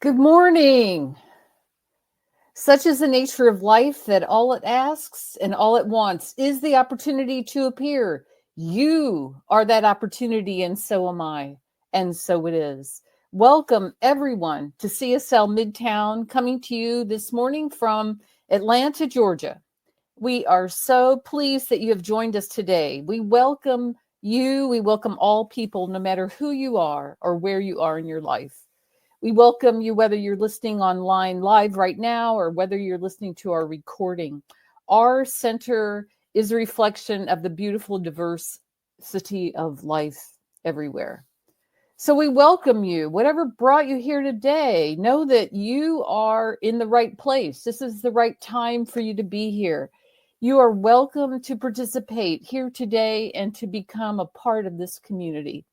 Good morning. Such is the nature of life that all it asks and all it wants is the opportunity to appear. You are that opportunity, and so am I. And so it is. Welcome, everyone, to CSL Midtown, coming to you this morning from Atlanta, Georgia. We are so pleased that you have joined us today. We welcome you. We welcome all people, no matter who you are or where you are in your life. We welcome you whether you're listening online live right now or whether you're listening to our recording. Our center is a reflection of the beautiful diversity of life everywhere. So we welcome you. Whatever brought you here today, know that you are in the right place. This is the right time for you to be here. You are welcome to participate here today and to become a part of this community.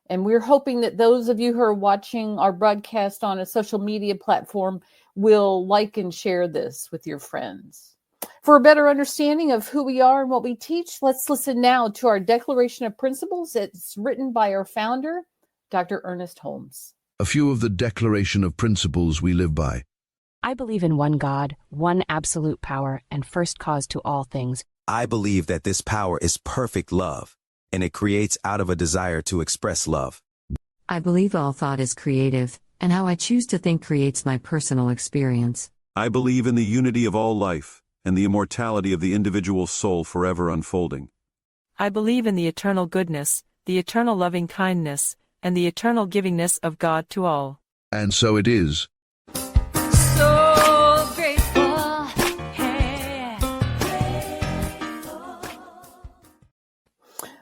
And we're hoping that those of you who are watching our broadcast on a social media platform will like and share this with your friends. For a better understanding of who we are and what we teach, let's listen now to our Declaration of Principles. It's written by our founder, Dr. Ernest Holmes. A few of the Declaration of Principles we live by. I believe in one God, one absolute power, and first cause to all things. I believe that this power is perfect love, and it creates out of a desire to express love. I believe all thought is creative, and how I choose to think creates my personal experience. I believe in the unity of all life, and the immortality of the individual soul forever unfolding. I believe in the eternal goodness, the eternal loving kindness, and the eternal givingness of God to all. And so it is. So grateful.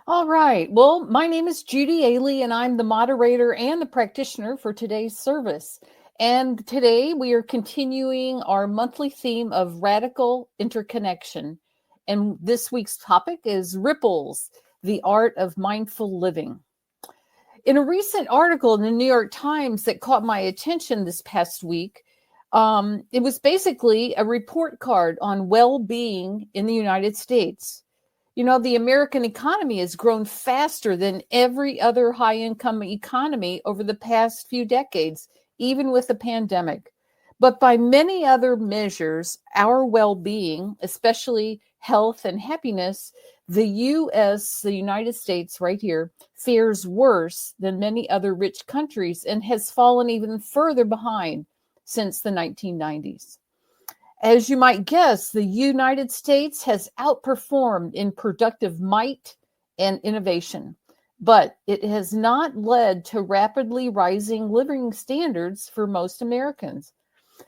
All right. Well, my name is Judy Ailey, and I'm the moderator and the practitioner for today's service. And today we are continuing our monthly theme of radical interconnection. And this week's topic is ripples, the art of mindful living. In a recent article in the New York Times that caught my attention this past week, it was basically a report card on well-being in the United States. You know, the American economy has grown faster than every other high-income economy over the past few decades, even with the pandemic. But by many other measures, our well-being, especially health and happiness, the United States right here, fares worse than many other rich countries and has fallen even further behind since the 1990s. As you might guess, the United States has outperformed in productive might and innovation, but it has not led to rapidly rising living standards for most Americans.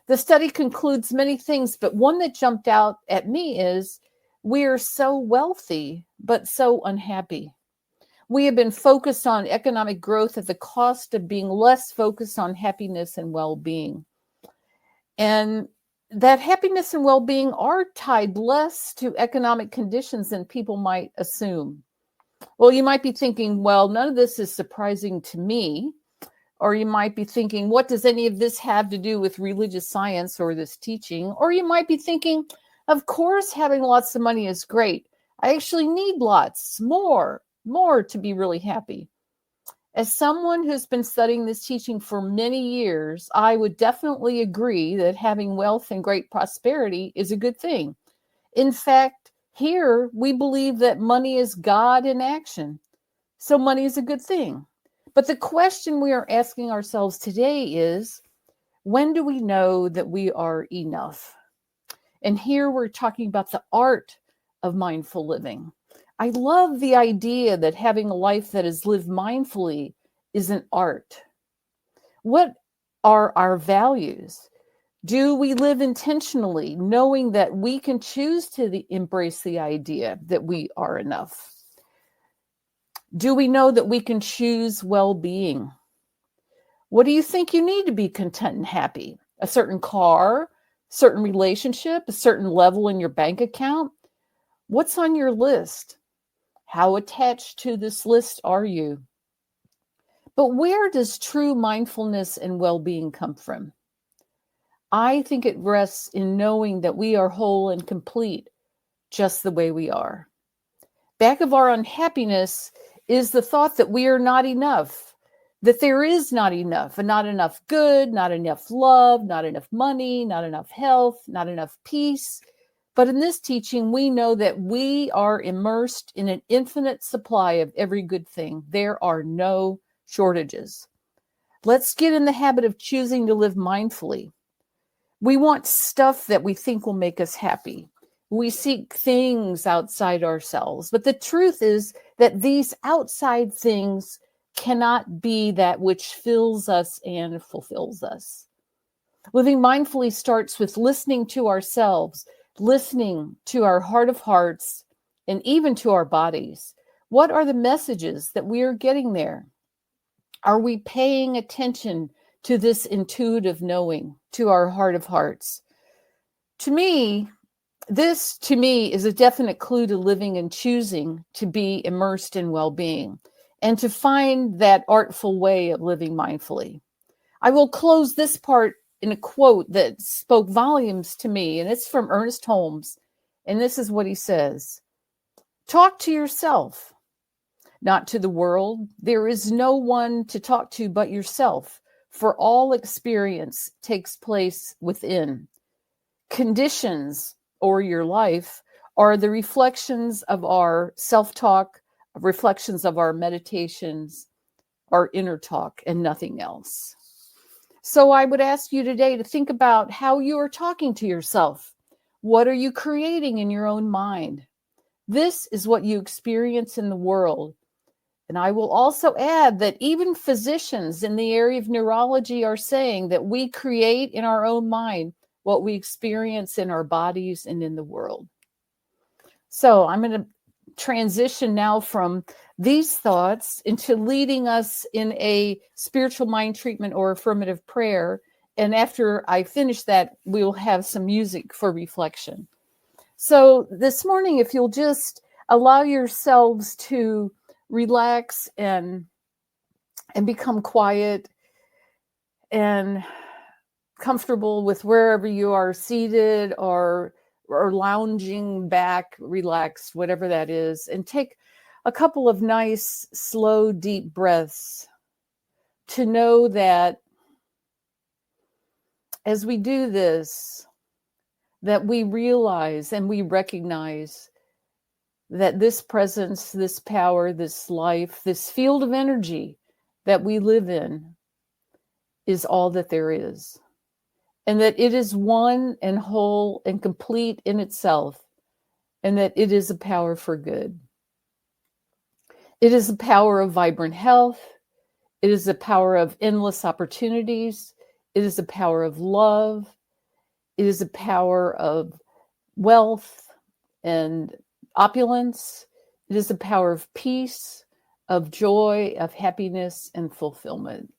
The study concludes many things, but one that jumped out at me is we are so wealthy, but so unhappy. We have been focused on economic growth at the cost of being less focused on happiness and well-being. And that happiness and well-being are tied less to economic conditions than people might assume. Well, you might be thinking, well, none of this is surprising to me. Or you might be thinking, what does any of this have to do with religious science or this teaching? Or you might be thinking, of course, having lots of money is great. I actually need lots, more to be really happy. As someone who's been studying this teaching for many years, I would definitely agree that having wealth and great prosperity is a good thing. In fact, here we believe that money is God in action. So money is a good thing. But the question we are asking ourselves today is, when do we know that we are enough? And here we're talking about the art of mindful living. I love the idea that having a life that is lived mindfully is an art. What are our values? Do we live intentionally, knowing that we can choose to embrace the idea that we are enough? Do we know that we can choose well-being? What do you think you need to be content and happy? A certain car, certain relationship, a certain level in your bank account? What's on your list? How attached to this list are you? But where does true mindfulness and well-being come from? I think it rests in knowing that we are whole and complete just the way we are. Back of our unhappiness is the thought that we are not enough, that there is not enough, and not enough good, not enough love, not enough money, not enough health, not enough peace. But in this teaching, we know that we are immersed in an infinite supply of every good thing. There are no shortages. Let's get in the habit of choosing to live mindfully. We want stuff that we think will make us happy. We seek things outside ourselves. But the truth is that these outside things cannot be that which fills us and fulfills us. Living mindfully starts with listening to ourselves, listening to our heart of hearts, and even to our bodies. What are the messages that we are getting there? Are we paying attention to this intuitive knowing, to our heart of hearts? This to me is a definite clue to living and choosing to be immersed in well-being and to find that artful way of living mindfully. I will close this part in a quote that spoke volumes to me, and it's from Ernest Holmes. And this is what he says: talk to yourself, not to the world. There is no one to talk to but yourself, for all experience takes place within. Conditions, or your life, are the reflections of our self-talk, reflections of our meditations, our inner talk, and nothing else. So I would ask you today to think about how you are talking to yourself. What are you creating in your own mind? This is what you experience in the world. And I will also add that even physicians in the area of neurology are saying that we create in our own mind what we experience in our bodies and in the world. So I'm going to transition now from these thoughts into leading us in a spiritual mind treatment or affirmative prayer. And after I finish that, we will have some music for reflection. So this morning, if you'll just allow yourselves to relax and become quiet and comfortable with wherever you are seated or lounging back, relaxed, whatever that is, and take a couple of nice, slow, deep breaths to know that as we do this, that we realize and we recognize that this presence, this power, this life, this field of energy that we live in is all that there is. And that it is one and whole and complete in itself, and that it is a power for good. It is a power of vibrant health. It is a power of endless opportunities. It is a power of love. It is a power of wealth and opulence. It is a power of peace, of joy, of happiness, and fulfillment.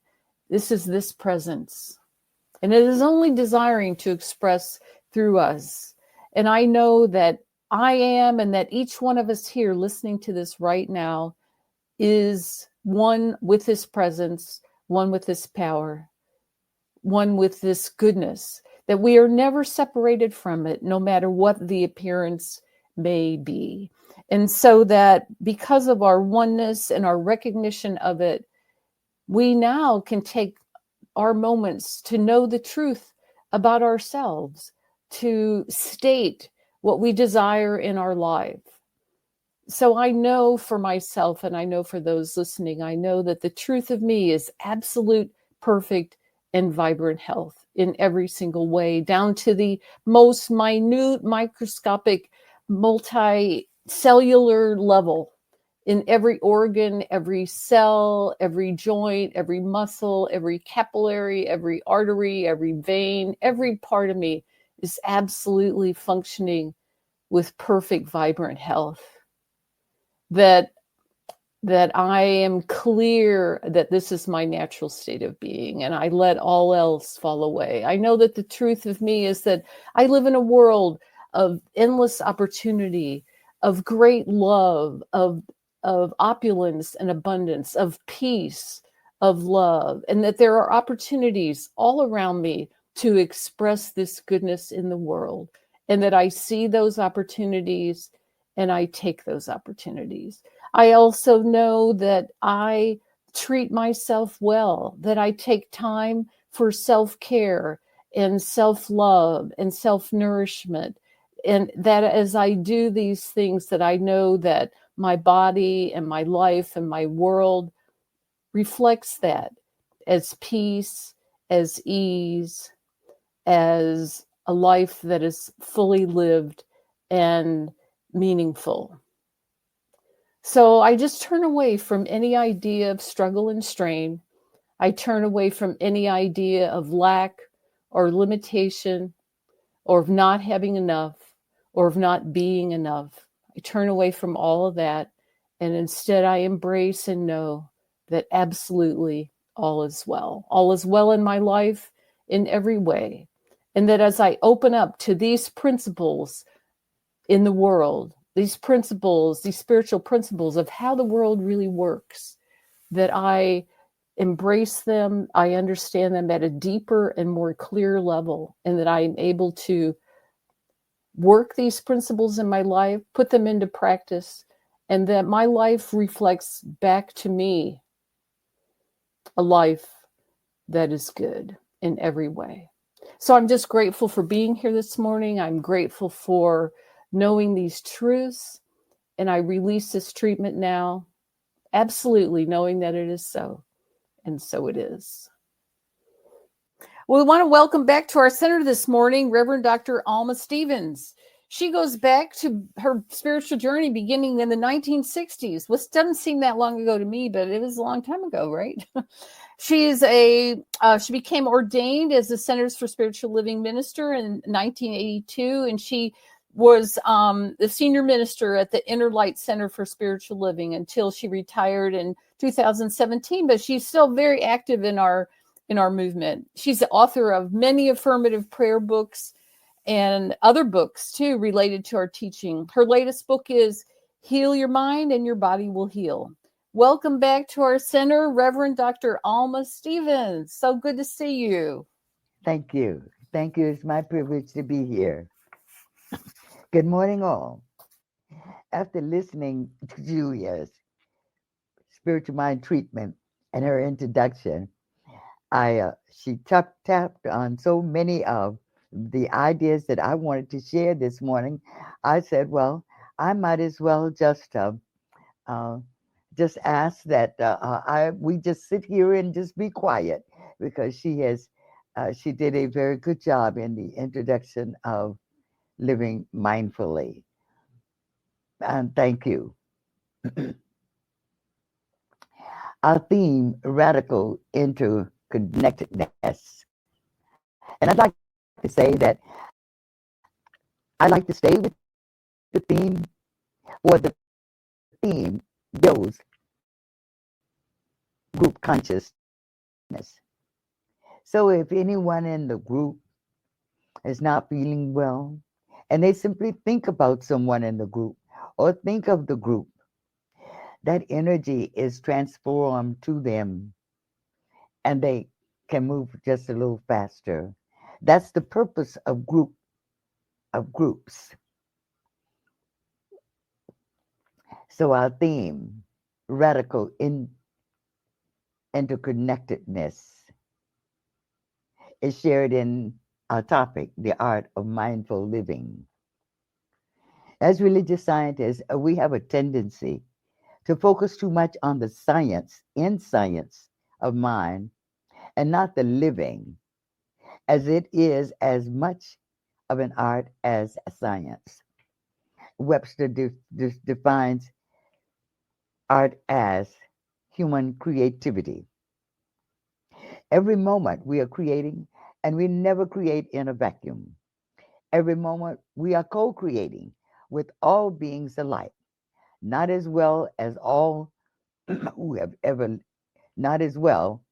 This is this presence. And it is only desiring to express through us. And I know that I am, and that each one of us here listening to this right now is one with this presence, one with this power, one with this goodness, that we are never separated from it, no matter what the appearance may be. And so that because of our oneness and our recognition of it, we now can take our moments to know the truth about ourselves, to state what we desire in our life. So I know for myself, and I know for those listening, I know that the truth of me is absolute, perfect, and vibrant health in every single way, down to the most minute, microscopic, multi-cellular level. In every organ, every cell, every joint, every muscle, every capillary, every artery, every vein, every part of me is absolutely functioning with perfect, vibrant health. That I am clear that this is my natural state of being, and I let all else fall away. I know that the truth of me is that I live in a world of endless opportunity, of great love, of opulence and abundance, of peace, of love, and that there are opportunities all around me to express this goodness in the world, and that I see those opportunities and I take those opportunities. I also know that I treat myself well, that I take time for self-care and self-love and self-nourishment. And that as I do these things, that I know that my body and my life and my world reflects that as peace, as ease, as a life that is fully lived and meaningful. So I just turn away from any idea of struggle and strain. I turn away from any idea of lack or limitation or of not having enough or of not being enough. I turn away from all of that, and instead I embrace and know that absolutely all is well. All is well in my life in every way. And that as I open up to these principles in the world, these principles, these spiritual principles of how the world really works, that I embrace them, I understand them at a deeper and more clear level, and that I am able to work these principles in my life, put them into practice, and that my life reflects back to me a life that is good in every way. So I'm just grateful for being here this morning. I'm grateful for knowing these truths, and I release this treatment now, absolutely knowing that it is so, and so it is. We want to welcome back to our center this morning Reverend Dr. Alma Stevens. She goes back to her spiritual journey beginning in the 1960s, which doesn't seem that long ago to me, but it was a long time ago, right? She became ordained as the Centers for Spiritual Living minister in 1982, and she was the senior minister at the Inner Light Center for Spiritual Living until she retired in 2017. But she's still very active in our movement. She's the author of many affirmative prayer books and other books too related to our teaching. Her latest book is Heal Your Mind and Your Body Will Heal. Welcome back to our center, Reverend Dr. Alma Stevens. So good to see you. Thank you. Thank you. It's my privilege to be here. Good morning, all. After listening to Julia's spiritual mind treatment and her introduction, she tapped on so many of the ideas that I wanted to share this morning. I said, well, I might as well just ask that we just sit here and just be quiet, because she did a very good job in the introduction of living mindfully. And thank you. Our theme, radical interconnectedness. And I'd like to say that I like to stay with the theme, or the theme builds group consciousness. So if anyone in the group is not feeling well, and they simply think about someone in the group or think of the group, that energy is transformed to them, and they can move just a little faster. That's the purpose of groups. So our theme, radical interconnectedness, is shared in our topic, the art of mindful living. As religious scientists, we have a tendency to focus too much on the science of mind, and not the living, as it is as much of an art as a science. Webster defines art as human creativity. Every moment we are creating, and we never create in a vacuum. Every moment we are co-creating with all beings alike, not as well as all who have ever, not as well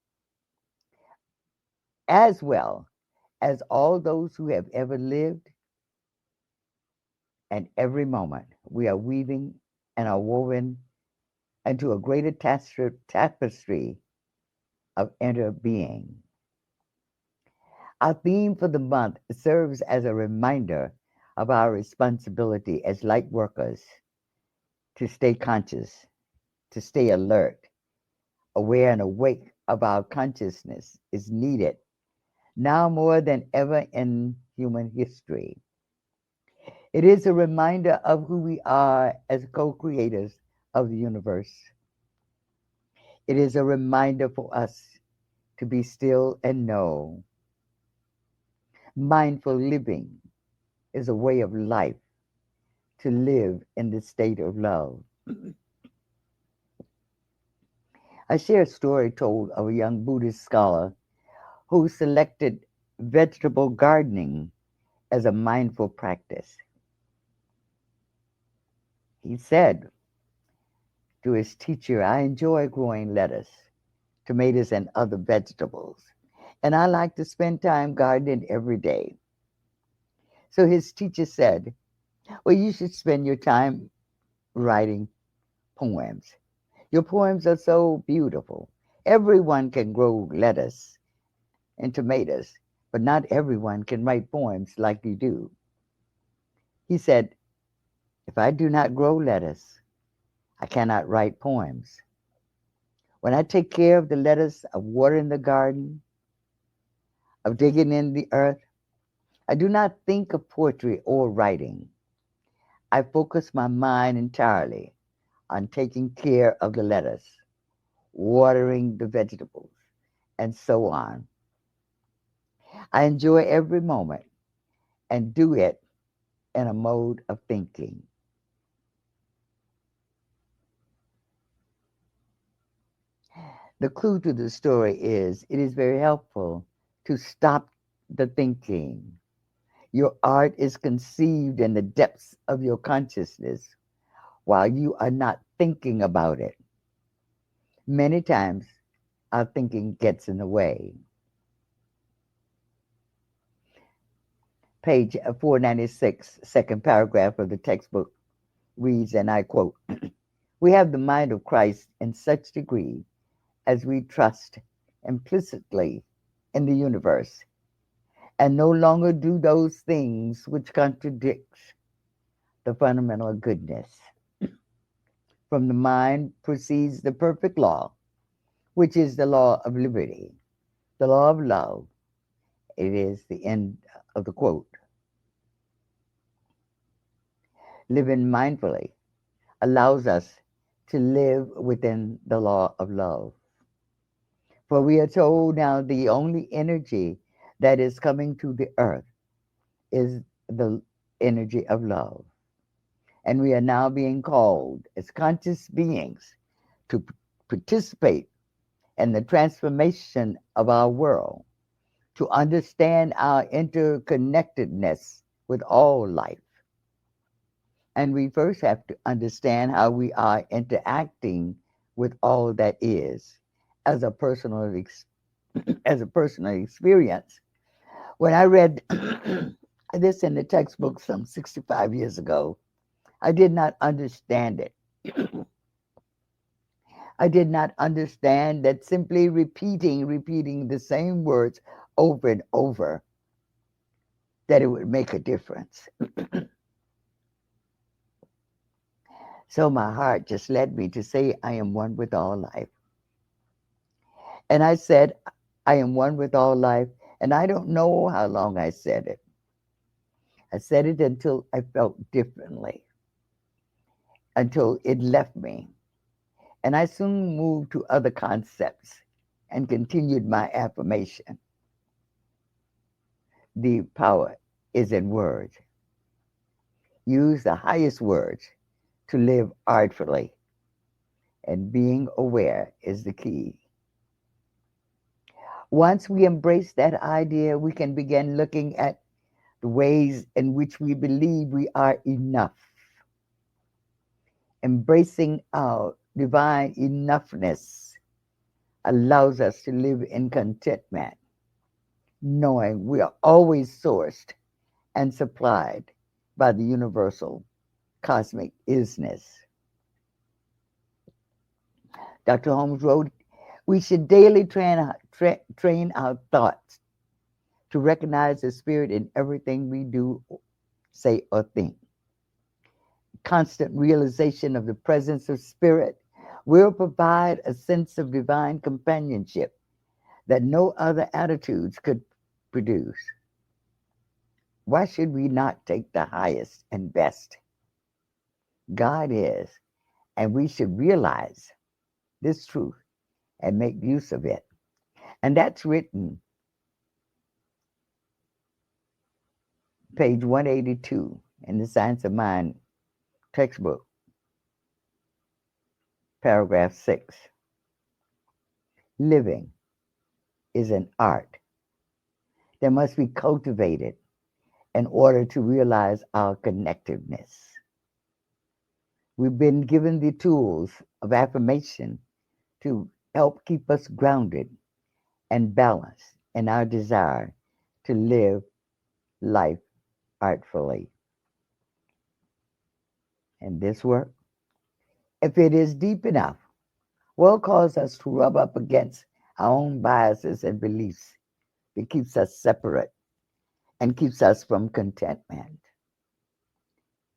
as all those who have ever lived. And every moment we are weaving and are woven into a greater tapestry of inner being. Our theme for the month serves as a reminder of our responsibility as light workers to stay conscious, to stay alert, aware and awake of our consciousness is needed now more than ever in human history. It is a reminder of who we are as co-creators of the universe. It is a reminder for us to be still and know. Mindful living is a way of life to live in the state of love. I share a story told of a young Buddhist scholar who selected vegetable gardening as a mindful practice. He said to his teacher, "I enjoy growing lettuce, tomatoes, and other vegetables, and I like to spend time gardening every day." So his teacher said, "Well, you should spend your time writing poems. Your poems are so beautiful. Everyone can grow lettuce and tomatoes, but not everyone can write poems like you do." He said, "If I do not grow lettuce, I cannot write poems. When I take care of the lettuce, of watering the garden, of digging in the earth, I do not think of poetry or writing. I focus my mind entirely on taking care of the lettuce, watering the vegetables, and so on. I enjoy every moment and do it in a mode of thinking." The clue to the story is it is very helpful to stop the thinking. Your art is conceived in the depths of your consciousness while you are not thinking about it. Many times, our thinking gets in the way. Page 496, second paragraph of the textbook reads, and I quote, "We have the mind of Christ in such degree as we trust implicitly in the universe and no longer do those things which contradict the fundamental goodness. From the mind proceeds the perfect law, which is the law of liberty, the law of love." It is the end of the quote. Living mindfully allows us to live within the law of love. For we are told now the only energy that is coming to the earth is the energy of love. And we are now being called as conscious beings to participate in the transformation of our world, to understand our interconnectedness with all life. And we first have to understand how we are interacting with all that is as a personal as a personal experience. When I read this in the textbook some 65 years ago, I did not understand it. I did not understand that simply repeating the same words over and over, that it would make a difference. So my heart just led me to say, "I am one with all life." And I said, "I am one with all life." And I don't know how long I said it. I said it until I felt differently, until it left me. And I soon moved to other concepts and continued my affirmation. The power is in words. Use the highest words to live artfully, and being aware is the key. Once we embrace that idea, we can begin looking at the ways in which we believe we are enough. Embracing our divine enoughness allows us to live in contentment, knowing we are always sourced and supplied by the universal cosmic isness. Dr. Holmes wrote, "We should daily train our thoughts to recognize the spirit in everything we do, say, or think. Constant realization of the presence of spirit will provide a sense of divine companionship that no other attitudes could produce. Why should we not take the highest and best? God is, and we should realize this truth and make use of it. And that's written page 182 in the Science of Mind textbook, paragraph 6. Living is an art that must be cultivated in order to realize our connectiveness. We've been given the tools of affirmation to help keep us grounded and balanced in our desire to live life artfully. And this work, if it is deep enough, will cause us to rub up against our own biases and beliefs that keeps us separate and keeps us from contentment.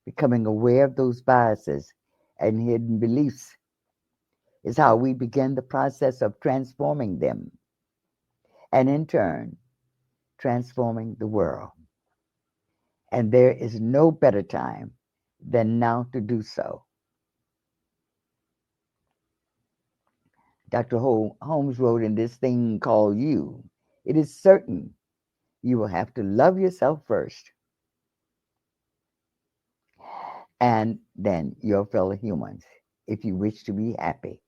Becoming aware of those biases and hidden beliefs is how we begin the process of transforming them, and in turn, transforming the world. And there is no better time than now to do so. Dr. Holmes wrote in this thing called You, it is certain you will have to love yourself first and then your fellow humans if you wish to be happy.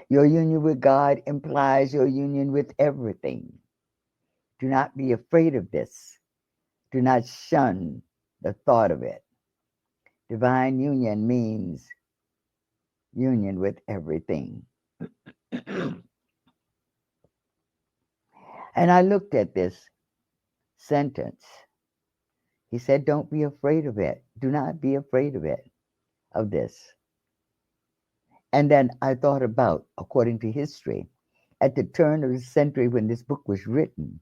Your union with God implies your union with everything. Do not be afraid of this. Do not shun the thought of it. Divine union means union with everything. And I looked at this sentence. He said, don't be afraid of it. Do not be afraid of it, of this. And then I thought about, according to history, at the turn of the century when this book was written,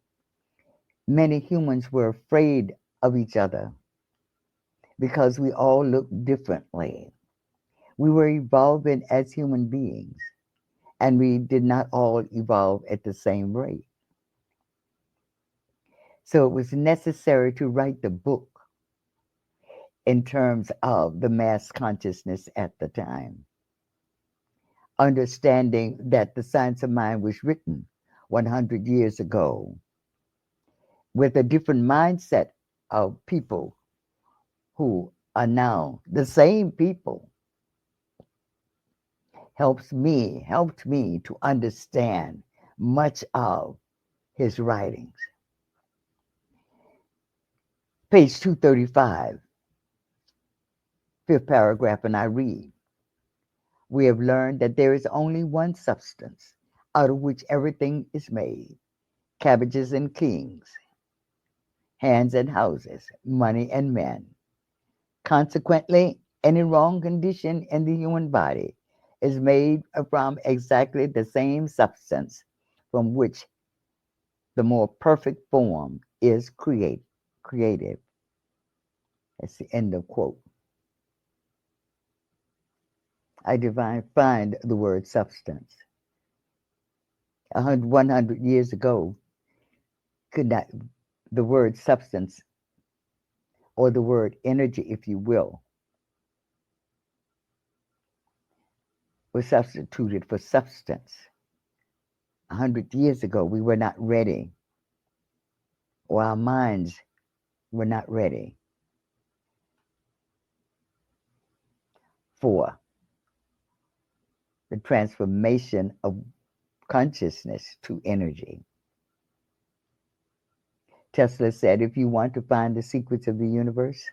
many humans were afraid of each other because we all looked differently. We were evolving as human beings, and we did not all evolve at the same rate. So it was necessary to write the book in terms of the mass consciousness at the time. Understanding that the Science of Mind was written 100 years ago with a different mindset of people who are now the same people helped me to understand much of his writings. Page 235, fifth paragraph, and I read, we have learned that there is only one substance out of which everything is made: cabbages and kings, hands and houses, money and men. Consequently, any wrong condition in the human body is made from exactly the same substance from which the more perfect form is created. That's the end of quote. I find the word substance. 100 years ago, could not, the word substance, or the word energy, if you will, was substituted for substance. 100 years ago, we were not ready, or our minds were not ready for the transformation of consciousness to energy. Tesla said, if you want to find the secrets of the universe,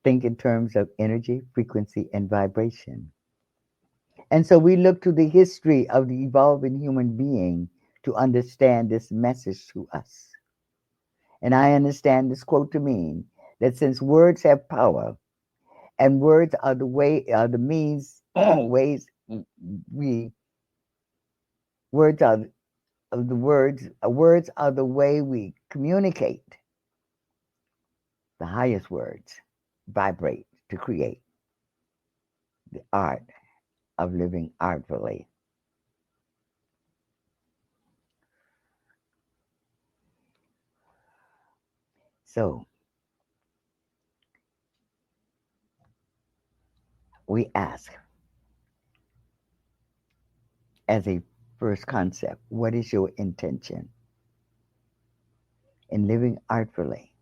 think in terms of energy, frequency, and vibration. And so we look to the history of the evolving human being to understand this message to us. And I understand this quote to mean that since words have power, and words are the means, ways words are words are the way we communicate. The highest words vibrate to create the art of living artfully. So, we ask as a first concept, what is your intention in living artfully?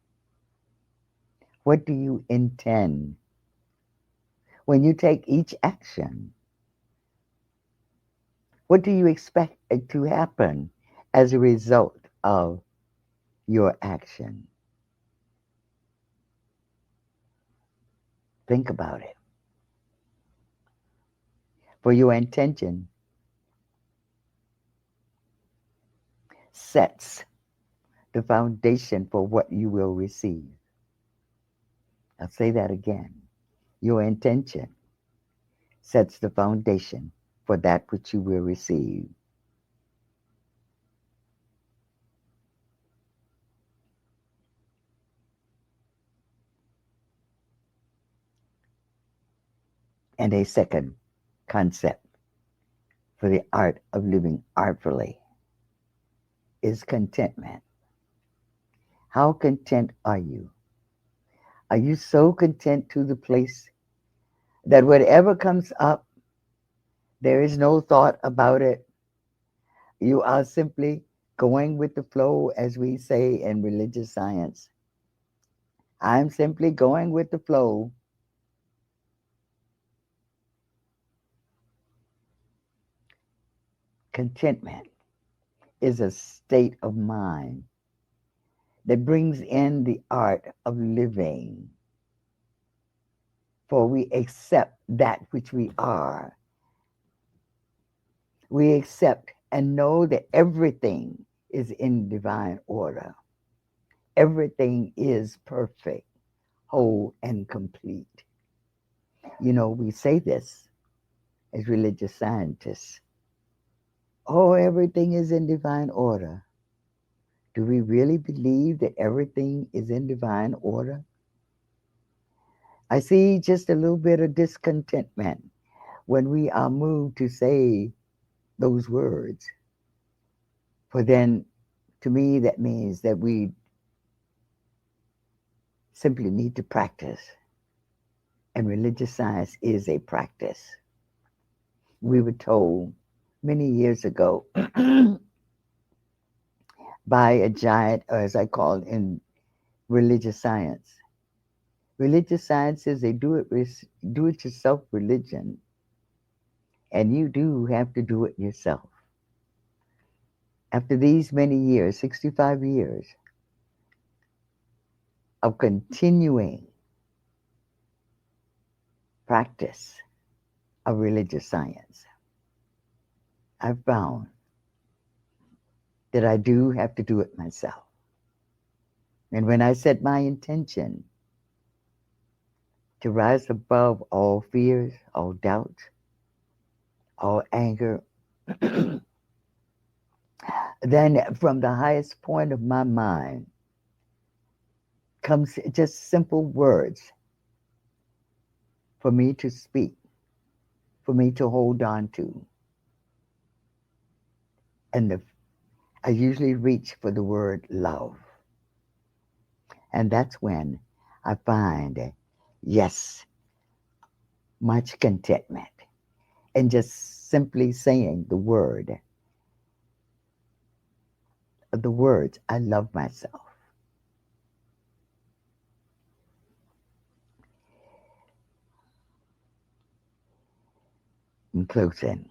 What do you intend when you take each action? What do you expect to happen as a result of your action? Think about it. For your intention sets the foundation for what you will receive. I'll say that again. Your intention sets the foundation for that which you will receive. And a second concept for the art of living artfully is contentment. How content are you? Are you so content to the place that whatever comes up, there is no thought about it? You are simply going with the flow, as we say in religious science. I'm simply going with the flow. Contentment is a state of mind that brings in the art of living. For we accept that which we are. We accept and know that everything is in divine order. Everything is perfect, whole, and complete. You know, we say this as religious scientists. Oh, everything is in divine order. Do we really believe that everything is in divine order? I see just a little bit of discontentment when we are moved to say those words. For then, to me, that means that we simply need to practice. And religious science is a practice. We were told many years ago by a giant, or as I call it in religious science. Religious science is a do-it-yourself religion, and you do have to do it yourself. After these many years, 65 years of continuing practice of religious science, I've found that I do have to do it myself. And when I set my intention to rise above all fears, all doubts, all anger, then from the highest point of my mind comes just simple words for me to speak, for me to hold on to. And I usually reach for the word love. And that's when I find, yes, much contentment in just simply saying the words, I love myself. In closing,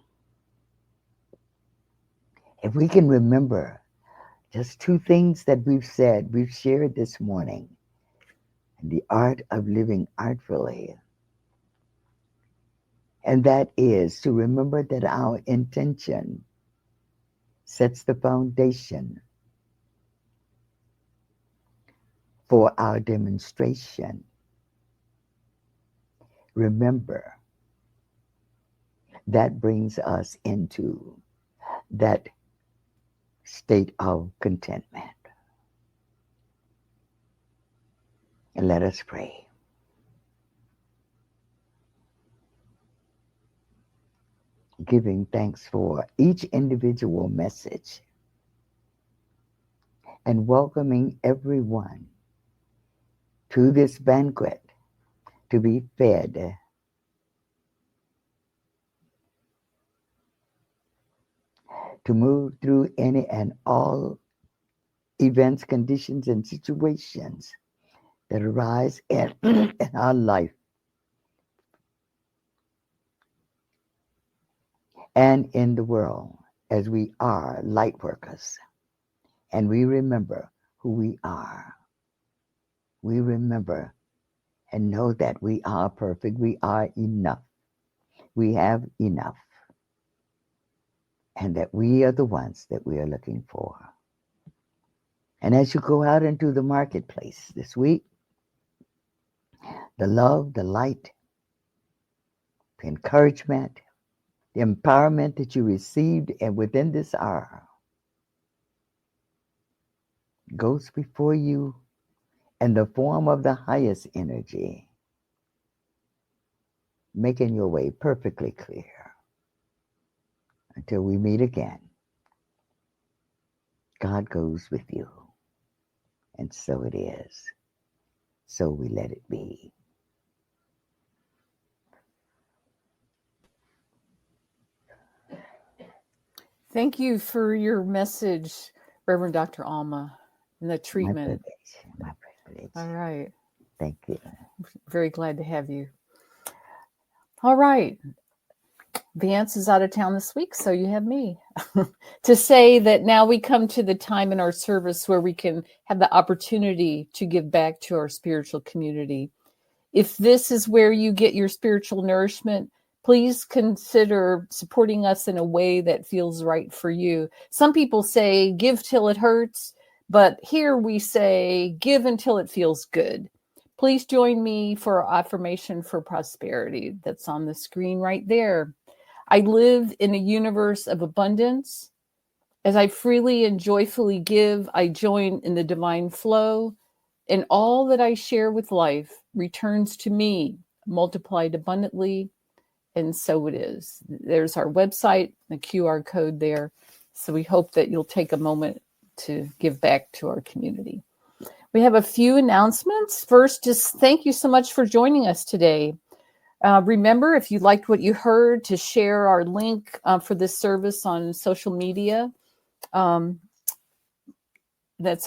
if we can remember just two things that we've shared this morning, the art of living artfully. And that is to remember that our intention sets the foundation for our demonstration. Remember, that brings us into that state of contentment. And let us pray. giving thanks for each individual message and welcoming everyone to this banquet to be fed, to move through any and all events, conditions, and situations that arise in, in our life and in the world, as we are light workers and we remember who we are. We remember and know that we are perfect. We are enough. We have enough. And that we are the ones that we are looking for. And as you go out into the marketplace this week, the love, the light, the encouragement, the empowerment that you received and within this hour goes before you in the form of the highest energy, making your way perfectly clear. Until we meet again, God goes with you. And so it is. So we let it be. Thank you for your message, Reverend Dr. Alma, and the My treatment. privilege. My privilege. All right. Thank you. Very glad to have you. All right. Vance is out of town this week, so you have me to say that now we come to the time in our service where we can have the opportunity to give back to our spiritual community. If this is where you get your spiritual nourishment, please consider supporting us in a way that feels right for you. Some people say give till it hurts, but here we say give until it feels good. Please join me for our affirmation for prosperity that's on the screen right there. I live in a universe of abundance. As I freely and joyfully give, I join in the divine flow, and all that I share with life returns to me, multiplied abundantly, and so it is. There's our website, the QR code there. So we hope that you'll take a moment to give back to our community. We have a few announcements. First, just thank you so much for joining us today. Remember, if you liked what you heard, to share our link for this service on social media. That's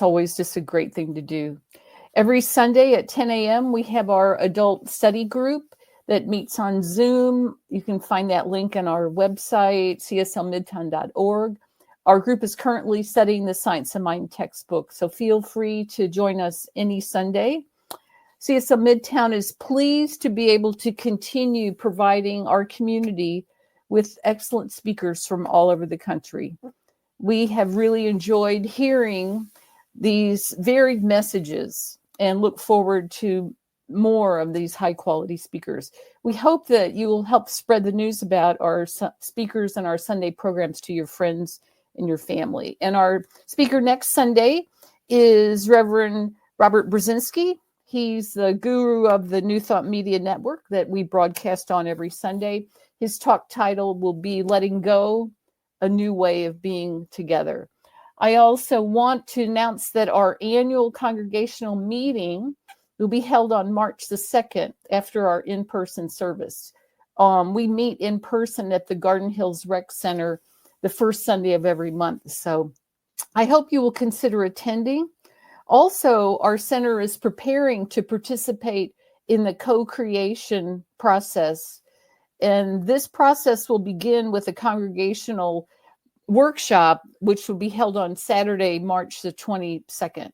always just a great thing to do. Every Sunday at 10 a.m., we have our adult study group that meets on Zoom. You can find that link on our website, cslmidtown.org. Our group is currently studying the Science of Mind textbook, so feel free to join us any Sunday. CSL Midtown is pleased to be able to continue providing our community with excellent speakers from all over the country. We have really enjoyed hearing these varied messages and look forward to more of these high quality speakers. We hope that you will help spread the news about our speakers and our Sunday programs to your friends and your family. And our speaker next Sunday is Reverend Robert Brzezinski. He's the guru of the New Thought Media Network that we broadcast on every Sunday. His talk title will be Letting Go, a New Way of Being Together. I also want to announce that our annual congregational meeting will be held on March the 2nd after our in-person service. We meet in person at the Garden Hills Rec Center the first Sunday of every month. So I hope you will consider attending. Also, our center is preparing to participate in the co-creation process. And this process will begin with a congregational workshop, which will be held on Saturday, March the 22nd.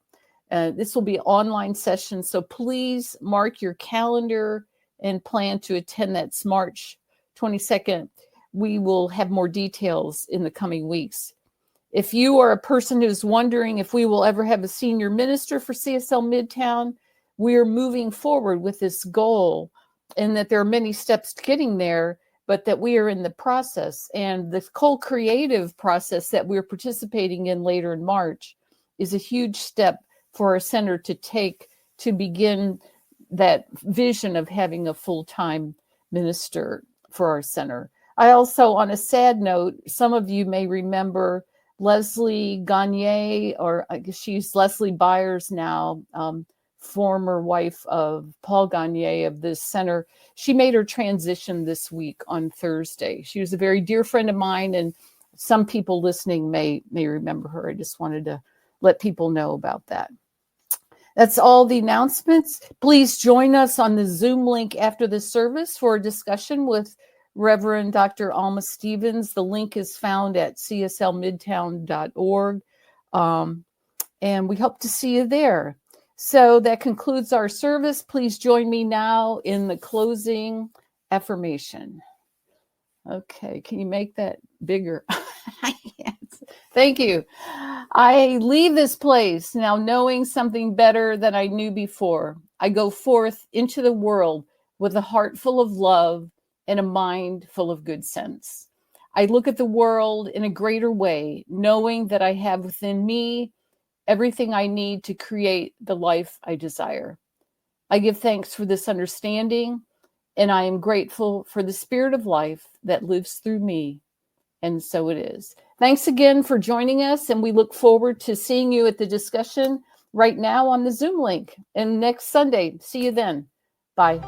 This will be an online session, so please mark your calendar and plan to attend. That's March 22nd. We will have more details in the coming weeks. If you are a person who's wondering if we will ever have a senior minister for CSL Midtown, we are moving forward with this goal, and that there are many steps to getting there, but that we are in the process. And the co-creative process that we're participating in later in March is a huge step for our center to take to begin that vision of having a full-time minister for our center. I also, on a sad note, some of you may remember Leslie Gagne, or I guess she's Leslie Byers now, former wife of Paul Gagne of this center. She made her transition this week on Thursday. She was a very dear friend of mine, and some people listening may remember her. I just wanted to let people know about that. That's all the announcements. Please join us on the Zoom link after the service for a discussion with Reverend Dr. Alma Stevens. The link is found at cslmidtown.org. And we hope to see you there. So that concludes our service. Please join me now in the closing affirmation. Okay, can you make that bigger? Yes. Thank you. I leave this place now knowing something better than I knew before. I go forth into the world with a heart full of love and a mind full of good sense. I look at the world in a greater way, knowing that I have within me everything I need to create the life I desire. I give thanks for this understanding, and I am grateful for the spirit of life that lives through me. And so it is. Thanks again for joining us, and we look forward to seeing you at the discussion right now on the Zoom link. And next Sunday, see you then. Bye.